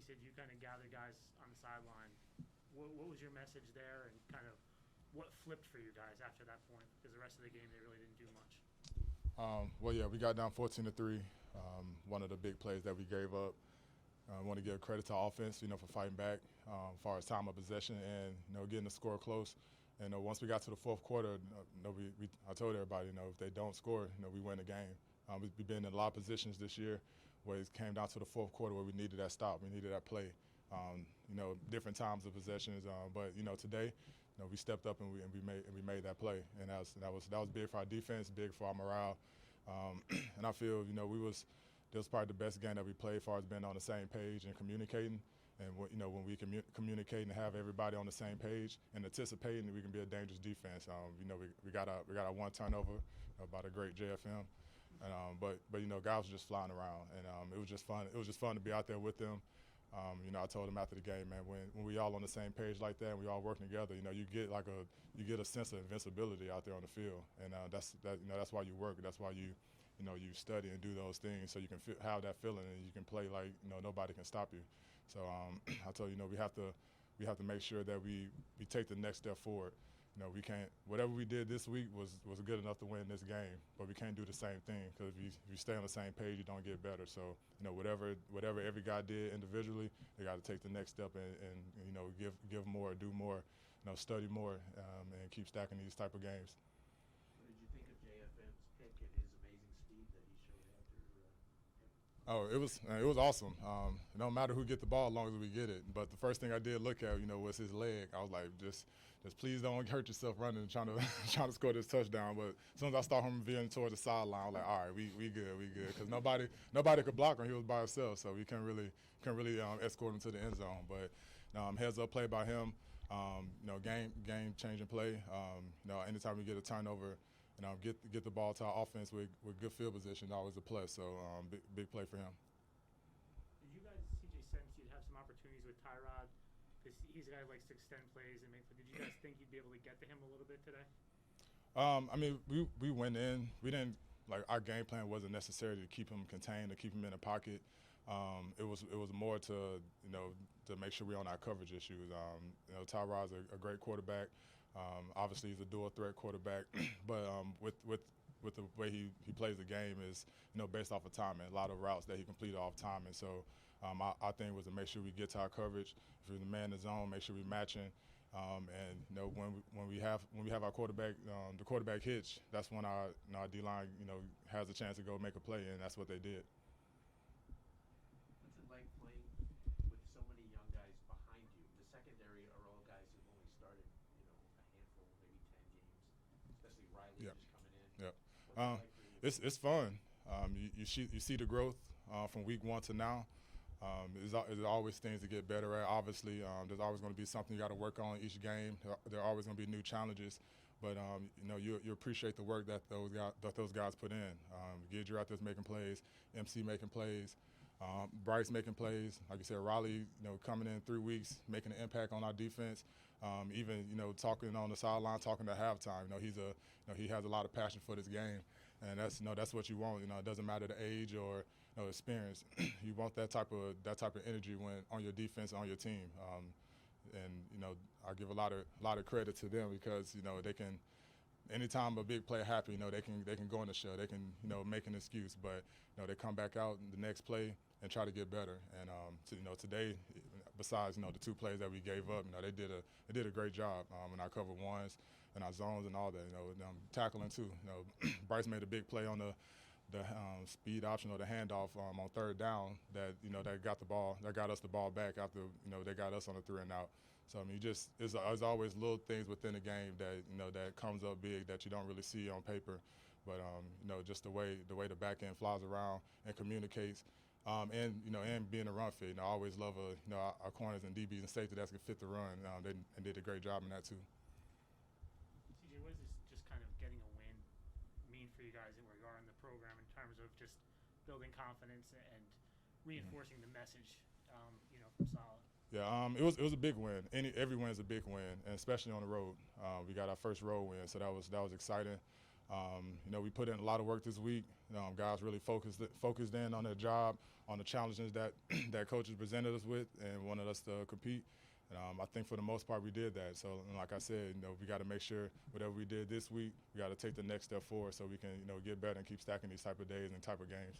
said you kind of gathered guys on the sideline. What was your message there, and kind of what flipped for you guys after that point? Because the rest of the game they really didn't do much. Well, yeah, we got down 14-3. One of the big plays that we gave up. I want to give credit to our offense, for fighting back as far as time of possession and, getting the score close. And once we got to the fourth quarter, I told everybody, if they don't score, we win the game. We've been in a lot of positions this year where it came down to the fourth quarter where we needed that stop, we needed that play. Different times of possessions, but today, we stepped up and we made that play, and that was big for our defense, big for our morale, and I feel that was probably the best game that we played as far as being on the same page and communicating. And when we communicate and have everybody on the same page and anticipating, we can be a dangerous defense. We got a one turnover by the great JFM, and, but guys were just flying around, and it was just fun. It was just fun to be out there with them. I told them after the game, man, when we all on the same page like that and we all working together, you get a sense of invincibility out there on the field, and that's why you work. That's why you study and do those things so you can have that feeling and you can play like nobody can stop you. So I told we have to make sure that we take the next step forward. We can't. Whatever we did this week was good enough to win this game, but we can't do the same thing because if you stay on the same page, you don't get better. So whatever every guy did individually, they got to take the next step and give more, do more, study more, and keep stacking these type of games. What did you think of JFM's pick and his amazing speed that he showed after him? Oh, it was awesome. It don't matter who get the ball as long as we get it. But the first thing I did look at, was his leg. I was like, just please don't hurt yourself running and trying to score this touchdown. But as soon as I saw him veering towards the sideline, I was like, all right, we good, because nobody could block him. He was by himself, so we couldn't really escort him to the end zone. But heads up play by him. Game changing play. Anytime we get a turnover. Get the ball to our offense with good field position, always a plus. So big play for him. Did you guys, CJ, sense you'd have some opportunities with Tyrod? Because he's a guy who likes to extend plays and make. Did you guys think you'd be able to get to him a little bit today? We went in. We didn't our game plan wasn't necessarily to keep him contained, to keep him in the pocket. It was more to to make sure we're on our coverage issues. Tyrod's a great quarterback. Obviously, he's a dual threat quarterback, but with the way he plays the game is based off of timing. A lot of routes that he completed off timing. So our thing was to make sure we get to our coverage. If we're the man in the zone, make sure we're matching. And when we have our quarterback, the quarterback hitch, that's when our D line has a chance to go make a play, and that's what they did. What's it like playing with so many young guys behind you? The secondary are all guys who've only started a handful, maybe 10 games, especially Riley just coming in. Yeah, What's it like for you? it's fun. You see the growth from week one to now. There's always things to get better at. Obviously, there's always going to be something you got to work on each game. There are always going to be new challenges, but you appreciate the work that those guys put in. Gidger out there making plays, MC making plays, Bryce making plays. Like you said, Riley, coming in 3 weeks, making an impact on our defense. Even talking on the sideline, talking at halftime. He has a lot of passion for this game, and that's what you want. It doesn't matter the age or experience. You want that type of energy when on your defense, on your team. I give a lot of credit to them because they can. Anytime a big play happens, they can go in the show. They can make an excuse, but they come back out in the next play and try to get better. And today, besides the 2 plays that we gave up, they did a great job in our cover ones and our zones and all that. Tackling too. Bryce made a big play on the speed option or the handoff on 3rd down that that got us the ball back after they got us on the 3 and out. So there's always little things within the game that that comes up big that you don't really see on paper, but just the way the back end flies around and communicates. And being a run fit, I always love our corners and DBs and safety that can fit the run. They did a great job in that too. CJ, what is this just kind of getting a win mean for you guys regarding the program in terms of just building confidence and reinforcing the message, from Solid? Yeah, it was a big win. Every win is a big win, and especially on the road. We got our first road win, so that was exciting. We put in a lot of work this week. Guys really focused in on their job, on the challenges that that coaches presented us with and wanted us to compete. I think for the most part we did that. So, like I said, we got to make sure whatever we did this week, we got to take the next step forward so we can, get better and keep stacking these type of days and type of games.